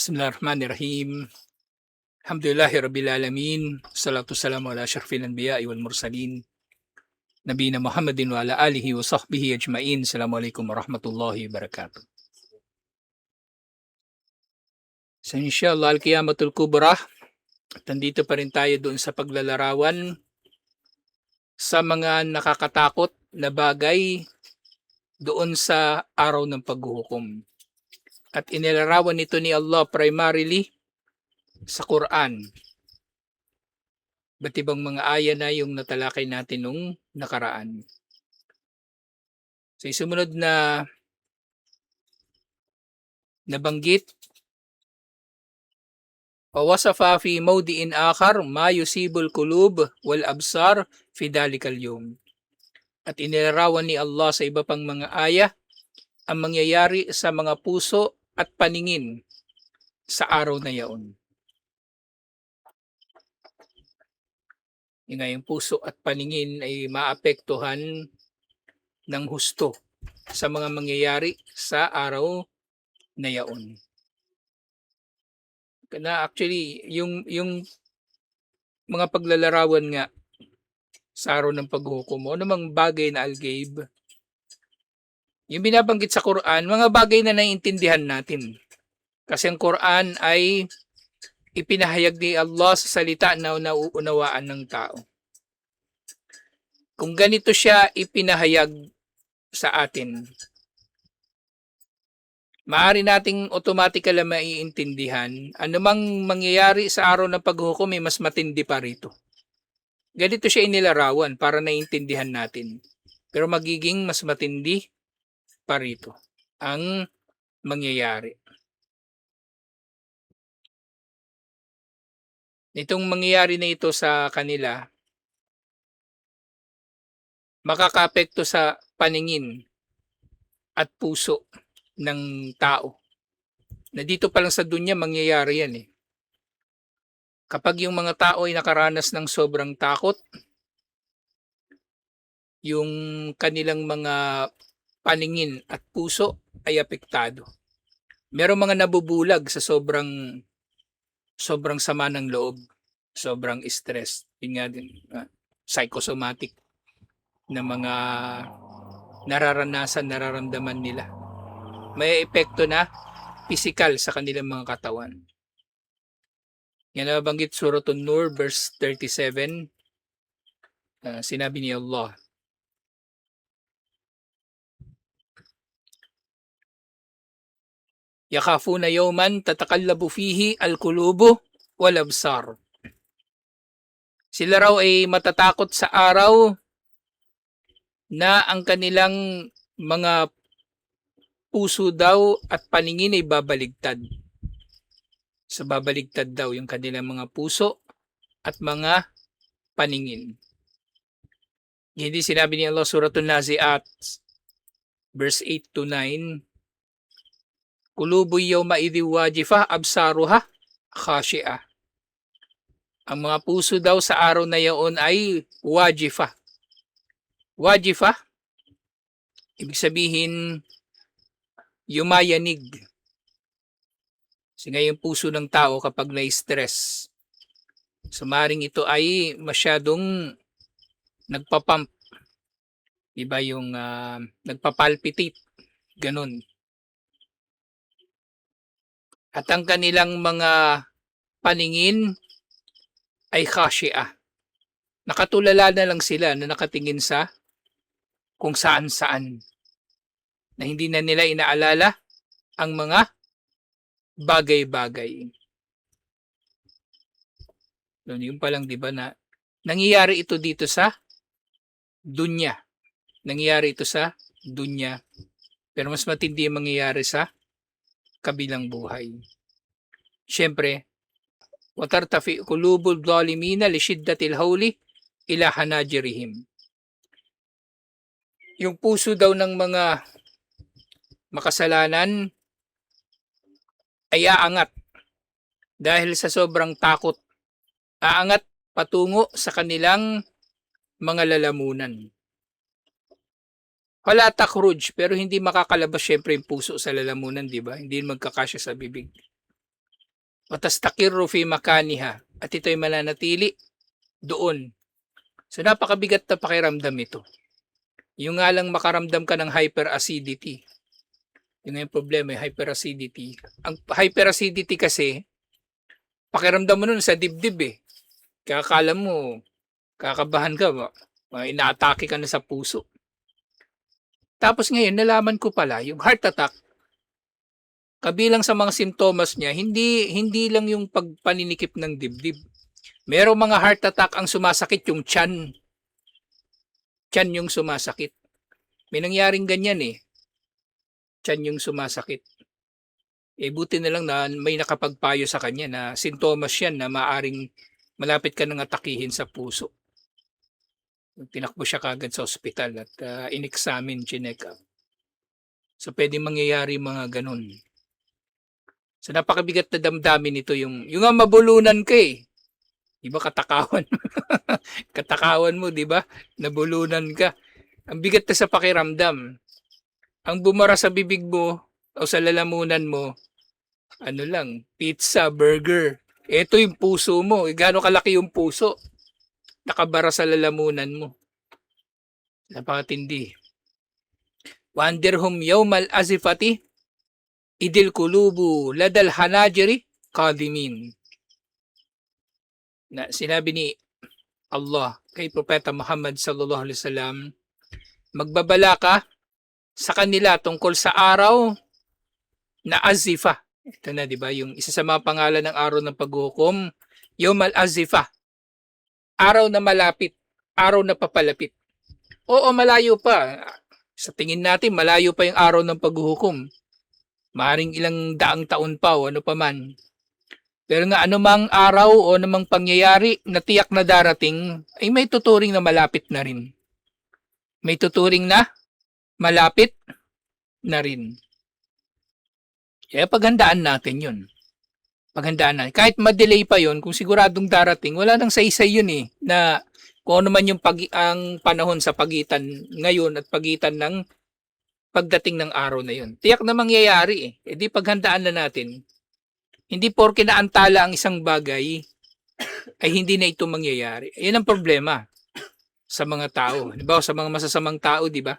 Bismillahirrahmanirrahim. Alhamdulillahi rabbil alamin. Salatu salamu ala asyrafil anbiya'i wal mursalin. Nabiyina Muhammadin wa ala alihi wa sahbihi ajmain. Assalamualaikum warahmatullahi wabarakatuh. So inshallah al-qiyamatul kubra. Nandito pa rin tayo doon sa paglalarawan sa mga nakakatakot na bagay doon sa araw ng paghuhukom. At inilarawan ito ni Allah primarily sa Quran. Ba't ibang mga aya na yung natalakay natin nung nakaraan. So sumunod na nabanggit, wasafa fi mawdi'in akhar ma yusibul qulub wal absar fi dalikal yawm. At inilarawan ni Allah sa iba pang mga aya ang mangyayari sa mga puso at paningin sa araw na yaon. Yung puso at paningin ay maapektuhan ng husto sa mga mangyayari sa araw na yaon. Na actually, yung mga paglalarawan nga sa araw ng paghukom o namang bagay na al-ghaib, yung binabanggit sa Quran, mga bagay na naiintindihan natin. Kasi ang Quran ay ipinahayag ni Allah sa salita na nauunawaan ng tao. Kung ganito siya ipinahayag sa atin, maaari nating automatically na maiintindihan anumang mangyayari sa araw ng paghukom ay mas matindi pa rito. Ganito siya inilarawan para naiintindihan natin. Pero magiging mas matindi pa rito ang mangyayari. Itong mangyayari na ito sa kanila, makakaapekto sa paningin at puso ng tao. Na dito pa lang sa dunya mangyayari yan eh. Kapag yung mga tao ay nakaranas ng sobrang takot, yung kanilang mga paningin at puso ay apektado. Merong mga nabubulag sa sobrang sama ng loob, sobrang stress, yun nga din, psychosomatic na mga nararamdaman nila. May epekto na physical sa kanilang mga katawan. Yan nabanggit Suratun Nur verse 37. Sinabi ni Allah, yakhafuna yawman tatakallabu fihi al-qulubu wal absar. Sila raw ay matatakot sa araw na ang kanilang mga puso daw at paningin ay babaligtad. So babaligtad daw yung kanilang mga puso at mga paningin. Hindi sinabi ni Allah Suratul Nazi'at verse 8 to 9, Qulubu yawma idhi wajifah absaruha khashi'ah. Ang mga puso daw sa araw na yaon ay wajifah. Wajifah, ibig sabihin yumayanig. Kasi nga yung puso ng tao kapag na-stress, sumaring ito ay masyadong nagpapump. Diba yung nagpapalpitate. Ganun. At ang kanilang mga paningin ay khashi'ah. Nakatulala na lang sila na nakatingin sa kung saan-saan. Na hindi na nila inaalala ang mga bagay-bagay. Yun pa lang, di ba, na nangyayari ito dito sa dunya. Nangyayari ito sa dunya. Pero mas matindi ang mangyayari sa kabilang buhay. Siyempre, watartafi qulubul zalimina li shiddatil hawli ila hanajirihim. Yung puso daw ng mga makasalanan ay aangat dahil sa sobrang takot. Aangat patungo sa kanilang mga lalamunan. Wala takhruj, pero hindi makakalabas syempre yung puso sa lalamunan, di ba? Hindi magkakasya sa bibig. wa tastakirru fi makaniha, at ito'y mananatili doon. So napakabigat na pakiramdam ito. Yung nga lang makaramdam ka ng hyperacidity. Yun nga yung problema, yung hyperacidity. Ang hyperacidity kasi, pakiramdam mo nun sa dibdib eh. Kaya akala mo, kakabahan ka, inaatake ka na sa puso. Tapos ngayon, nalaman ko pala, yung heart attack, kabilang sa mga simptomas niya, hindi lang yung pagpaninikip ng dibdib. Merong mga heart attack ang sumasakit yung tiyan. Tiyan yung sumasakit. May nangyaring ganyan eh. Tiyan yung sumasakit. Eh buti na lang na may nakapagpayo sa kanya na sintomas yan na maaring malapit ka nang atakihin sa puso. Tinakbo siya kagad sa ospital at in-examine, chinek up. So pwede mangyayari mga ganun. So napakabigat na damdamin nito yung nga mabulunan ka eh. Di ba katakawan? Katakawan mo, di ba? Nabulunan ka. Ang bigat na sa pakiramdam. Ang bumara sa bibig mo o sa lalamunan mo, ano lang, pizza, burger. Ito yung puso mo. Gaano kalaki yung puso? Nakabara sa lalamunan mo. Napakatindi. Wanderhum yawmal azifati idil kulubu ladal hanajiri kadimin. Na sinabi ni Allah kay Propeta Muhammad sallallahu alaihi wasallam, magbabala ka sa kanila tungkol sa araw na azifa. Ito na, di ba? Yung isa sa mga pangalan ng araw ng paghukom, Yawmal Azifa. Araw na malapit, araw na papalapit. Oo, malayo pa. Sa tingin natin, malayo pa yung araw ng paghukom. Maaring ilang daang taon pa o ano pa man. Pero nga anumang araw o anumang pangyayari na tiyak na darating, ay may tuturing na malapit na rin. May tuturing na malapit na rin. Kaya paghandaan natin yun. Paghandaan natin. Kahit ma-delay pa yun, kung siguradong darating, wala nang saysay yun eh. Na kung ano man yung ang panahon sa pagitan ngayon at pagitan ng pagdating ng araw na yun. Tiyak na mangyayari eh. E di paghandaan na natin. Hindi porke naantala ang isang bagay, ay hindi na ito mangyayari. Yan ang problema sa mga tao. Diba? Sa mga masasamang tao, di ba?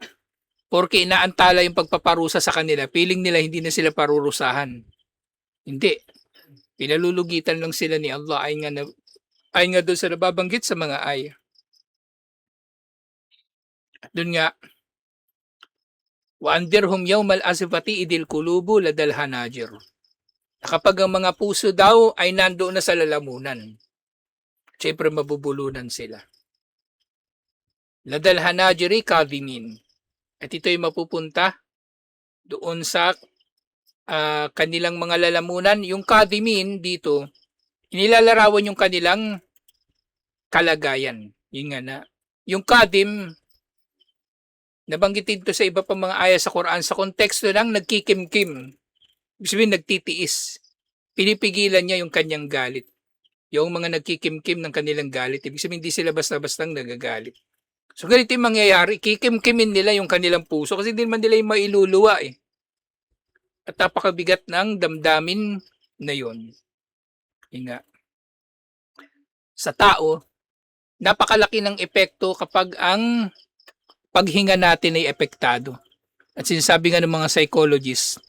Porke inaantala yung pagpaparusa sa kanila, feeling nila hindi na sila parurusahan. Hindi. Pinalulugitan lang sila ni Allah ay nga doon sa nababanggit sa mga ay. Doon nga, wa andirhum yawmal asifati idil kulubu ladal hanajir. Kapag ang mga puso daw ay nandoon na sa lalamunan, siyempre mabubulunan sila. Ladal hanajiri kadimin. At ito'y mapupunta doon sa kanilang mga lalamunan. Yung kadimin dito, inilalarawan yung kanilang kalagayan. Yung nga na. Yung kadim, nabanggitin to sa iba pang mga aya sa Quran, sa konteksto lang nagkikimkim. Ibig sabihin nagtitiis. Pinipigilan niya yung kanyang galit. Yung mga nagkikimkim ng kanilang galit. Ibig sabihin hindi sila basta-bastang nagagalit. So ganito yung mangyayari, kikimkimin nila yung kanilang puso kasi hindi man nila yung mailuluwa eh. At napakabigat ng damdamin na yun. Nga. Sa tao, napakalaki ng epekto kapag ang paghinga natin ay epektado. At sinasabi nga ng mga psychologists,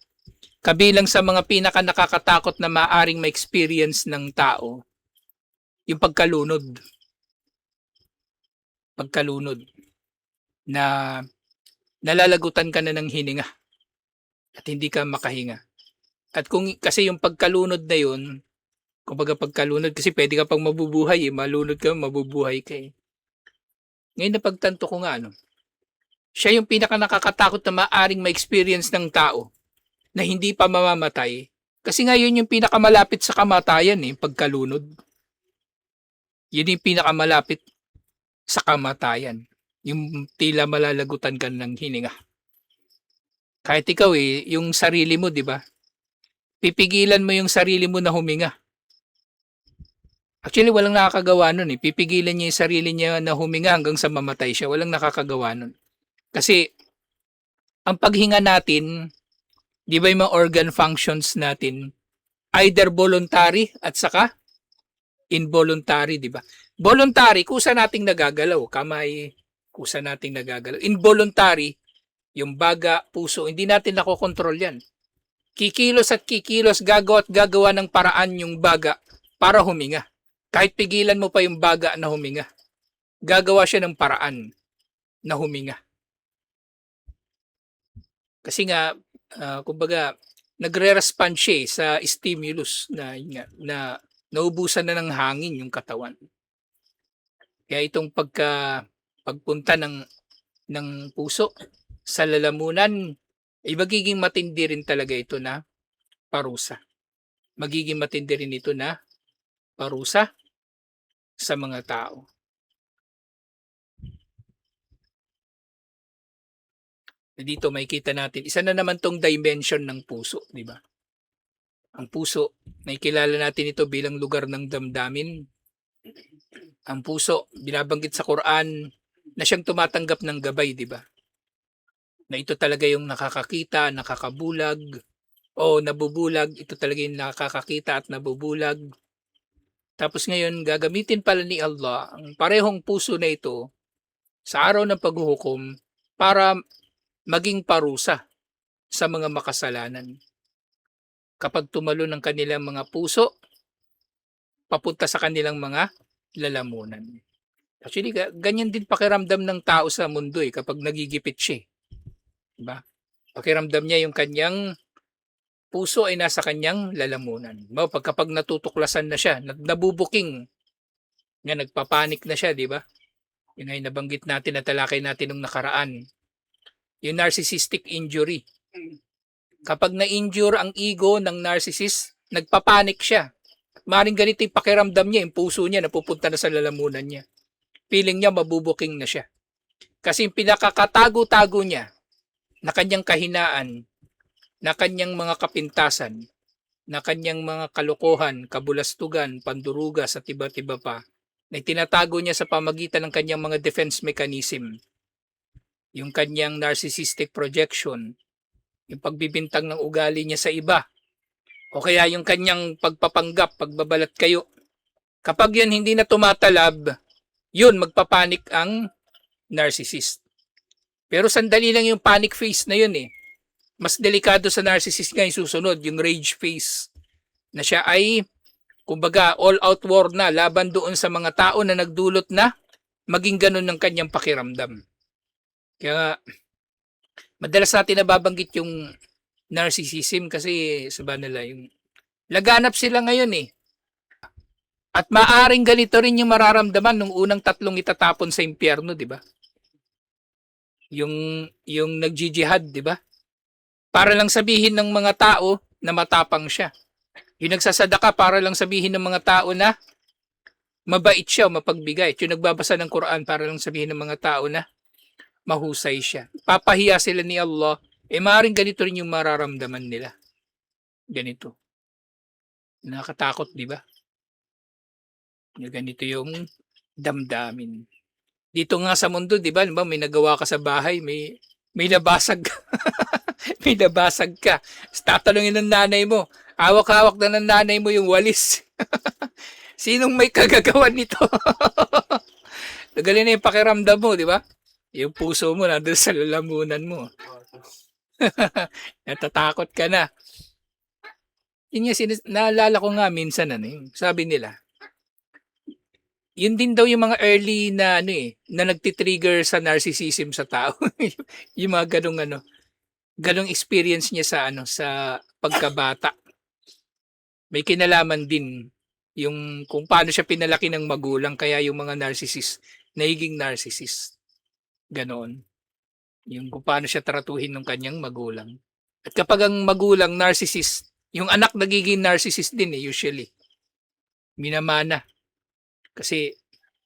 kabilang sa mga pinaka nakakatakot na maaring ma-experience ng tao, yung pagkalunod. Pagkalunod. Na nalalagutan ka na ng hininga at hindi ka makahinga. At kung kasi yung pagkalunod na yun, kumbaga pagkalunod, kasi pwede ka pang mabubuhay eh, malunod ka, mabubuhay ka eh. Ngayon napagtanto ko nga, siya yung pinaka nakakatakot na maaring ma-experience ng tao na hindi pa mamamatay. Kasi nga yun yung pinakamalapit sa kamatayan eh, pagkalunod. Yun yung pinakamalapit sa kamatayan. Yung tila malalagutan ka ng hininga. Kahit ikaw eh, yung sarili mo, di ba? Pipigilan mo yung sarili mo na huminga. Actually, walang nakakagawa nun eh. Pipigilan niya yung sarili niya na huminga hanggang sa mamatay siya. Walang nakakagawa nun. Kasi, ang paghinga natin, di ba yung mga organ functions natin, Either voluntary at saka involuntary, di ba? Voluntary, kusa nating nagagalaw, kamay, kusa nating nagagalaw. Involuntary, yung baga, puso, hindi natin nakokontrol yan. Kikilos at kikilos, gagawa at gagawa ng paraan yung baga para huminga. Kahit pigilan mo pa yung baga na huminga, gagawa siya ng paraan na huminga. Kasi nga, kumbaga, nagre-respond siya sa stimulus na naubusan na ng hangin yung katawan. Kaya itong pagpunta ng puso sa lalamunan, ay magiging matindi rin talaga ito na parusa. Magiging matindi rin ito na parusa sa mga tao. Dito makikita natin, isa na naman tong dimension ng puso, di ba? Ang puso, nakikilala natin ito bilang lugar ng damdamin. Ang puso, binabanggit sa Quran na siyang tumatanggap ng gabay, di ba? Na ito talaga yung nakakakita, nakakabulag, o nabubulag, ito talaga yung nakakakita at nabubulag. Tapos ngayon, gagamitin pala ni Allah ang parehong puso na ito sa araw ng paghuhukom para maging parusa sa mga makasalanan. Kapag tumalo ng kanilang mga puso, papunta sa kanilang mga lalamunan. Actually, ganyan din pakiramdam ng tao sa mundo kapag nagigipit siya. Diba? Pakiramdam niya yung kanyang puso ay nasa kanyang lalamunan. Kapag natutuklasan na siya, nabubuking, nga nagpapanik na siya, di ba? Yun ay nabanggit natin at talakay natin nung nakaraan. Yung narcissistic injury. Kapag na-injure ang ego ng narcissist, nagpapanik siya. Maring ganito yung pakiramdam niya, yung puso niya napupunta na sa lalamunan niya. Feeling niya mabubuking na siya. Kasi yung pinakakatago-tago niya na kanyang kahinaan, na kanyang mga kapintasan, na kanyang mga kalokohan, kabulastugan, pandurugas at iba-iba pa, na tinatago niya sa pamagitan ng kanyang mga defense mechanism. Yung kanyang narcissistic projection, yung pagbibintang ng ugali niya sa iba, o kaya yung kanyang pagpapanggap, pagbabalat kayo. Kapag yan hindi na tumatalab, yun magpapanik ang narcissist. Pero sandali lang yung panic phase na yun Mas delikado sa narcissist nga yung susunod, yung rage phase. Na siya ay, kumbaga, all-out war na laban doon sa mga tao na nagdulot na maging ganun ng kanyang pakiramdam. Kaya, madalas natin nababanggit yung narcissism kasi sabi nila yung laganap sila ngayon At maaring ganito rin yung mararamdaman nung unang tatlong itatapon sa impyerno, di ba? Yung nagjijihad, di ba? Para lang sabihin ng mga tao na matapang siya. Yung nagsasadaka para lang sabihin ng mga tao na mabait siya o mapagbigay. Yung nagbabasa ng Quran para lang sabihin ng mga tao na mahusay siya. Papahiya sila ni Allah, maaaring ganito rin yung mararamdaman nila. Ganito. Nakakatakot, di ba? Ganito yung damdamin. Dito nga sa mundo, di ba, may nagawa ka sa bahay, may nabasag ka. May nabasag ka. Tatanungin ng nanay mo, hawak-hawak na ng nanay mo yung walis. Sinong may kagagawan nito? Galing na yung pakiramdam mo, di ba? Yung puso mo nandun sa lalamunan mo. Natatakot ka na. Yun nga, naalala ko nga minsan, sabi nila, yun din daw yung mga early na na nagtitrigger sa narcissism sa tao. Yung mga ganong experience niya sa pagkabata. May kinalaman din yung kung paano siya pinalaki ng magulang, kaya yung mga narcissist nagiging narcissist. Ganon. Yung kung paano siya tratuhin ng kanyang magulang. At kapag ang magulang narcissist, yung anak nagiging narcissist din usually. Minamana. Kasi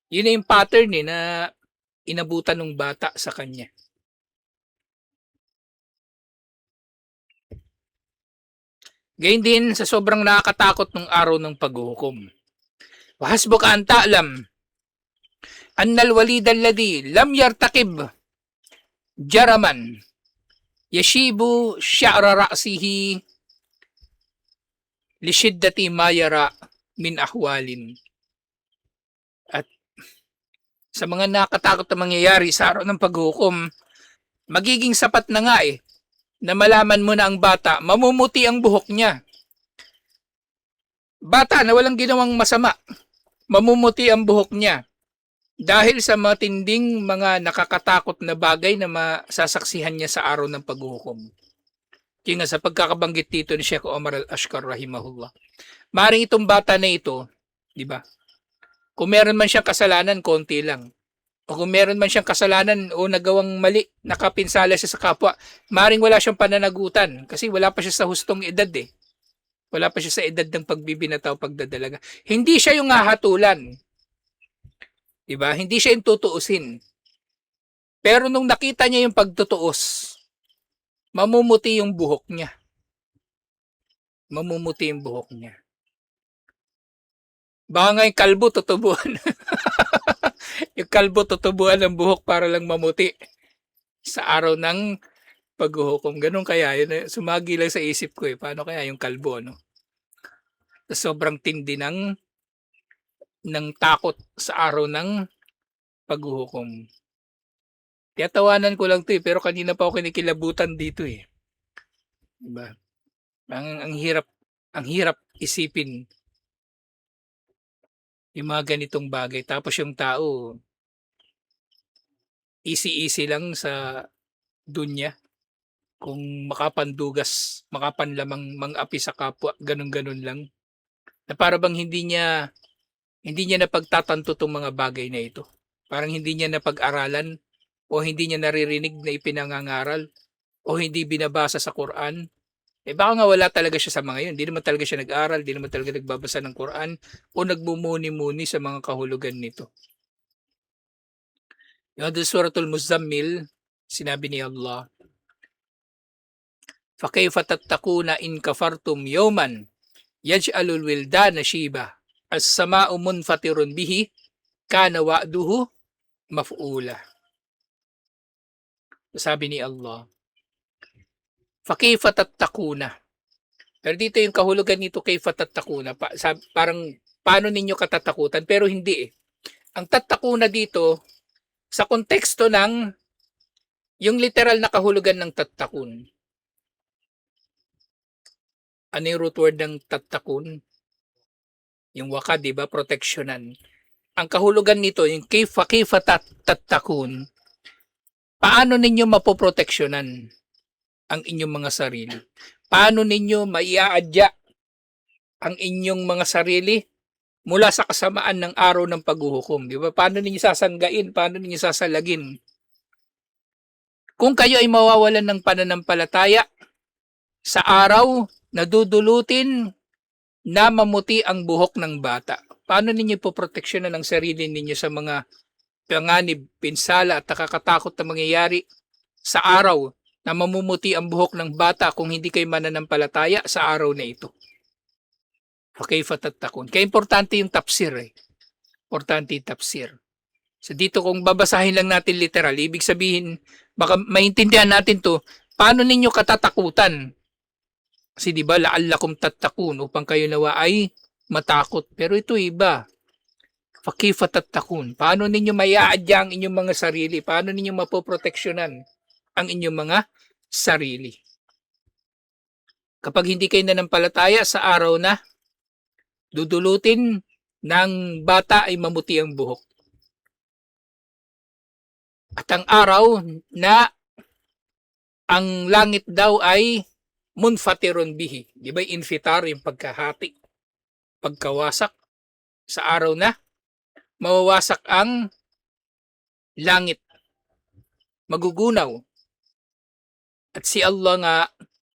yun na yung pattern na inabutan ng bata sa kanya. Gayun din sa sobrang nakakatakot ng araw ng paghuhukom. Wahasbuka an ta'lam annal walid alladhi lam yartakib jaraman yashibu sya'ra ra'sihi lishiddati ma yara min ahwalin. At sa mga nakatakot na mangyayari sa araw ng paghukom, magiging sapat na nga na malaman mo na ang bata, mamumuti ang buhok niya. Bata na walang ginawang masama, mamumuti ang buhok niya. Dahil sa matinding mga nakakatakot na bagay na masasaksihan niya sa araw ng paghukom. Kaya nga sa pagkakabanggit dito ni Sheikh Omar Al-Ashkar rahimahullah. Maring itong bata na ito, di ba? Kung meron man siyang kasalanan, konti lang. O kung meron man siyang kasalanan o nagawang mali, nakapinsala siya sa kapwa, maring wala siyang pananagutan kasi wala pa siya sa hustong edad Wala pa siya sa edad ng pagbibinataw, pagdadalaga. Hindi siya yung hahatulan. Diba? Hindi siya yung tutuusin. Pero nung nakita niya yung pagtutuos, mamumuti yung buhok niya. Mamumuti yung buhok niya. Baka nga yung kalbo tutubuan. Yung kalbo tutubuan ng buhok para lang mamuti sa araw ng paghuhukom. Ganun kaya, yun, sumagi lang sa isip ko Paano kaya yung kalbo, no? Sobrang tindi ng takot sa araw ng paghuhukom. Tiyatawanan ko lang pero kanina pa ako kinikilabutan dito Diba? Ang hirap isipin yung mga ganitong bagay. Tapos yung tao, easy lang sa dunya. Kung makapandugas, makapanlamang mang-api sa kapwa, ganun-ganun lang. Na para bang hindi niya napagtatanto tong mga bagay na ito. Parang hindi niya napag-aralan o hindi niya naririnig na ipinangangaral o hindi binabasa sa Quran. Baka nga wala talaga siya sa mga yun. Hindi naman talaga siya nag-aral, hindi naman talaga nagbabasa ng Quran o nagbumuni-muni sa mga kahulugan nito. Yung Suratul Muzammil, sinabi ni Allah, فَكَيْفَ تَتَّقُونَ إِنْ كَفَرْتُمْ يَوْمًا يَجْعَلُ الْوِلْدَانَ شِيبًا السَّمَاءُ مُنْفَطِرٌ بِهِ كَانَ وَعْدُهُ مَفْعُولًا. Sabi ni Allah, فَكَيْفَ تَتَّقُونَ. Pero dito yung kahulugan nito, kayfa tattakuna. Parang paano ninyo katatakutan? Pero hindi Ang tattakuna dito, sa konteksto ng yung literal na kahulugan ng tattakun. Ano yung root word ng tattakun? Yung waka, di ba? Proteksyonan. Ang kahulugan nito, yung kayfa tattakun, paano ninyo mapoproteksyonan ang inyong mga sarili? Paano ninyo maiaadya ang inyong mga sarili mula sa kasamaan ng araw ng paghuhukom? Di ba? Paano ninyo sasanggain? Paano ninyo sasalagin? Kung kayo ay mawawalan ng pananampalataya sa araw na dudulutin na mamuti ang buhok ng bata, paano ninyo poproteksyonan ang sarili ninyo sa mga panganib, pinsala at nakakatakot na mangyayari sa araw na mamumuti ang buhok ng bata kung hindi kayo mananampalataya sa araw na ito? Okay, fatattakun. Kaya importante yung tafsir Importante yung tafsir. So dito kung babasahin lang natin literal, ibig sabihin, baka maintindihan natin to, paano ninyo katatakutan? Kasi di ba la'allakum tattakun, upang kayo nawa ay matakot. Pero ito iba. Fakifa tattakun. Paano ninyo maiaadya ang inyong mga sarili? Paano ninyo mapoproteksyonan ang inyong mga sarili? Kapag hindi kayo nanampalataya sa araw na dudulutin ng bata ay mamuti ang buhok. At ang araw na ang langit daw ay munfatirun bihi. Di ba infitar yung pagkahati, pagkawasak sa araw na mawawasak ang langit, magugunaw. At si Allah nga,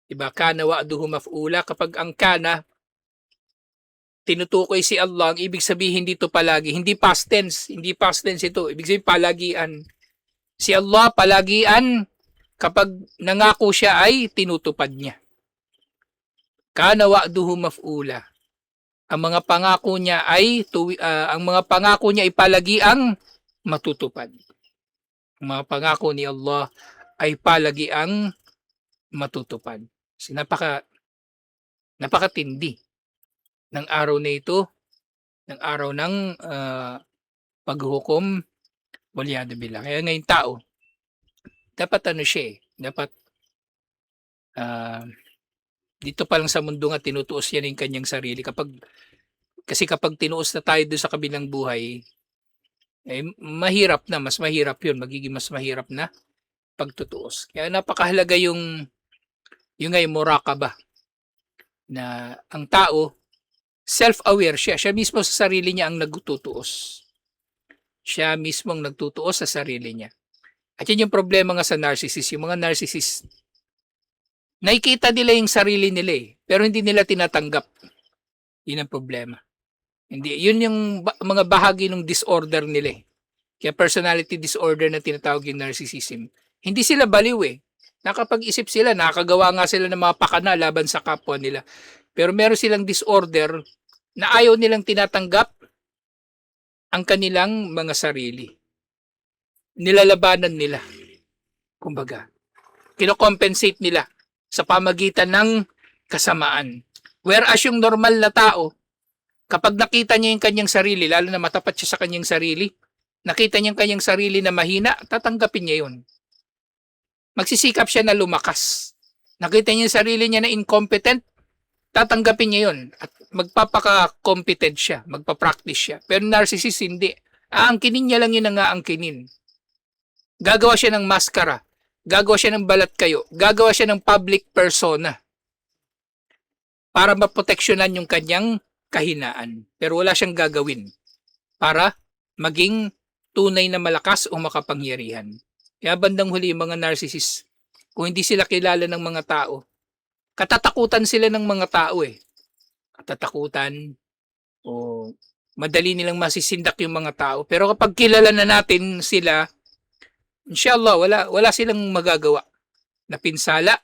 di ba, kana wa'duhu maf'ula, kapag ang kana tinutukoy si Allah, ang ibig sabihin dito palagi, hindi past tense ito, ibig sabihin palagian. Si Allah palagian, kapag nangako siya ay tinutupad niya. Kana wa'duhu maf'ula. Ang mga pangako niya ay palagiang matutupad. Ang mga pangako ni Allah ay palagiang matutupad. So, napakatindi ng araw na ito, ng araw ng paghuhukom, waliyadu billah. Kaya ngayong tao, dapat ano siya eh, dapat ah, dito pa lang sa mundo nga tinutuos niya yung kanyang sarili. Kasi kapag tinuos na tayo doon sa kabilang buhay, eh, mahirap na, mas mahirap yun, magiging mas mahirap na pagtutuos. Kaya napakahalaga yung nga yung murakaba na ang tao, self-aware siya. Siya mismo sa sarili niya ang nagtutuos. Siya mismo ang nagtutuos sa sarili niya. At yun yung problema nga sa narcissist. Yung mga narcissist, nakikita nila yung sarili nila eh, pero hindi nila tinatanggap. Yun ang problema. Hindi, yun yung mga bahagi ng disorder nila eh. Kaya personality disorder na tinatawag yung narcissism. Hindi sila baliw eh. Nakapag-isip sila, nakakagawa nga sila ng mga pakana laban sa kapwa nila. Pero meron silang disorder na ayaw nilang tinatanggap ang kanilang mga sarili. Nilalabanan nila. Kumbaga, kinocompensate nila sa pamagitan ng kasamaan. Whereas yung normal na tao, kapag nakita niya yung kanyang sarili, lalo na matapat siya sa kanyang sarili, nakita niya yung kanyang sarili na mahina, tatanggapin niya yun. Magsisikap siya na lumakas. Nakita niya yung sarili niya na incompetent, tatanggapin niya yun. At magpapaka-competent siya, magpa-practice siya. Pero narcissist hindi. Aangkinin niya lang yun ang aangkinin. Gagawa siya ng maskara. Gagawa siya ng balat kayo. Gagawa siya ng public persona. Para maproteksyonan yung kanyang kahinaan. Pero wala siyang gagawin para maging tunay na malakas o makapangyarihan. Kaya bandang huli yung mga narcissist, kung hindi sila kilala ng mga tao, katatakutan sila ng mga tao eh. Katatakutan o madali nilang masisindak yung mga tao. Pero kapag kilala na natin sila, inshallah, wala silang magagawa na pinsala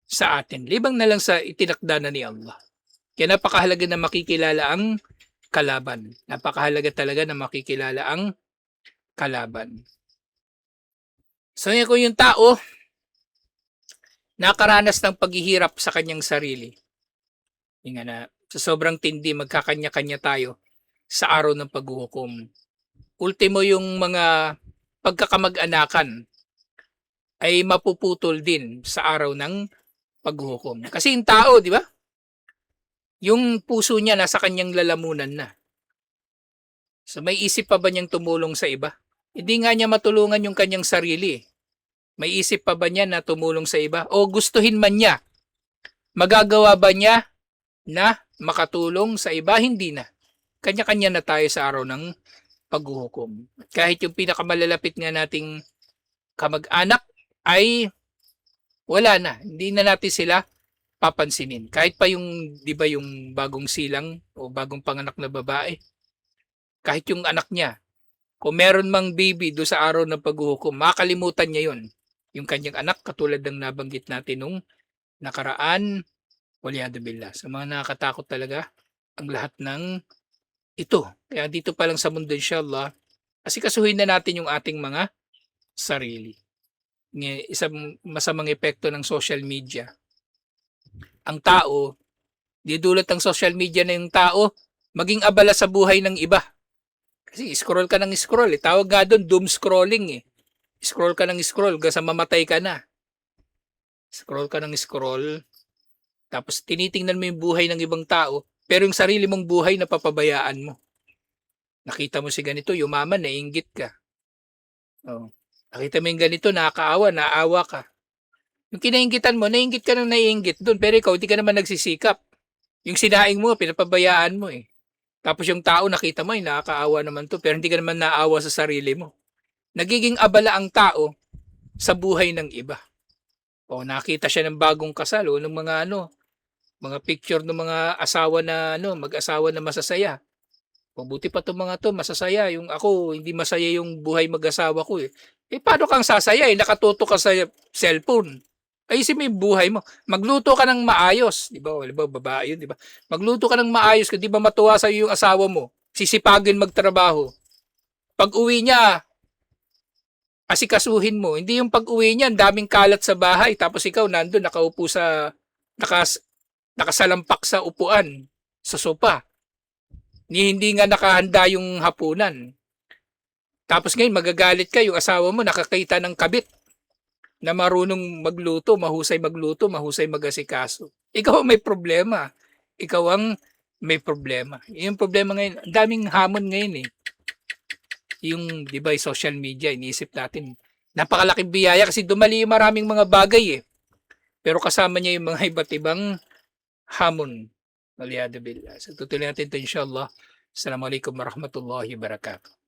sa atin. Libang na lang sa itinakda na ni Allah. Kaya napakahalaga na makikilala ang kalaban. Napakahalaga talaga na makikilala ang kalaban. So kung yung tao nakaranas ng paghihirap sa kanyang sarili, yung na sa sobrang tindi magkakanya-kanya tayo sa araw ng paghuhukom. Ultimo yung mga pagkakamag-anakan ay mapuputol din sa araw ng paghuhukom. Kasi yung tao, di ba? Yung puso niya nasa kanyang lalamunan na. So may isip pa ba niyang tumulong sa iba? Hindi nga niya matulungan yung kanyang sarili. May isip pa ba niya na tumulong sa iba? O gustuhin man niya? Magagawa ba niya na makatulong sa iba? Hindi na. Kanya-kanya na tayo sa araw ng paghuhukom. Kahit yung pinakamalalapit nga nating kamag-anak ay wala na. Hindi na natin sila papansinin. Kahit pa yung, di ba yung bagong silang o bagong panganak na babae, kahit yung anak niya, kung meron mang baby do sa araw ng paghuhukom, makalimutan niya yon. Yung kanyang anak, katulad ng nabanggit natin nung nakaraan, waliyadu billah. Sa mga nakakatakot talaga, ang lahat ng ito. Kaya dito pa lang sa mundo, inshallah, asikasuhin na natin yung ating mga sarili. Isang masamang epekto ng social media. Ang tao, didulot ng social media na yung tao, maging abala sa buhay ng iba. Kasi scroll ka ng scroll. Tawag nga doon, doom scrolling eh. Scroll ka ng scroll, hanggang sa mamatay ka na. Scroll ka ng scroll, tapos tinitingnan mo yung buhay ng ibang tao, pero yung sarili mong buhay napapabayaan mo. Nakita mo si ganito, yumaman, naiinggit ka. Oh. Nakita mo yung ganito, nakakaawa, naawa ka. Yung kinainggitan mo, naiinggit ka ng naiinggit doon, pero ikaw, hindi ka naman nagsisikap. Yung sinaing mo, pinapabayaan mo eh. Tapos yung tao, nakita mo, nakakaawa naman to, pero hindi ka naman naawa sa sarili mo. Nagiging abala ang tao sa buhay ng iba. O nakita siya ng bagong kasal o ng mga mga picture ng mga asawa na mag-asawa na masasaya. Mabuti pa 'tong mga 'to, masasaya. Yung ako, hindi masaya yung buhay mag-asawa ko eh. Eh paano kang sasaya eh, nakatutok ka sa cellphone. Ayusin mo yung buhay mo. Magluto ka ng maayos, 'di ba? O, 'di ba babae 'yun, 'di ba? Magluto ka ng maayos, kung 'di ba matuwa sa yung asawa mo, sisipagin magtrabaho. Pag-uwi niya, asikasuhin mo. Hindi yung pag-uwi niya, daming kalat sa bahay, tapos ikaw nandun nakaupo sa nakasalampak sa upuan, sa sopa. Hindi nga nakahanda yung hapunan. Tapos ngayon magagalit ka, yung asawa mo nakakita ng kabit na marunong magluto, mahusay mag-asikaso. Ikaw ang may problema. Ikaw ang may problema. Yung problema ngayon, ang daming hamon ngayon eh. Yung, di ba, yung social media, iniisip natin, napakalaking biyaya kasi dumali yung maraming mga bagay eh. Pero kasama niya yung mga iba't ibang hamon. Waliyadu billah. So tutuloy natin ito inshallah. Assalamualaikum warahmatullahi wabarakatuh.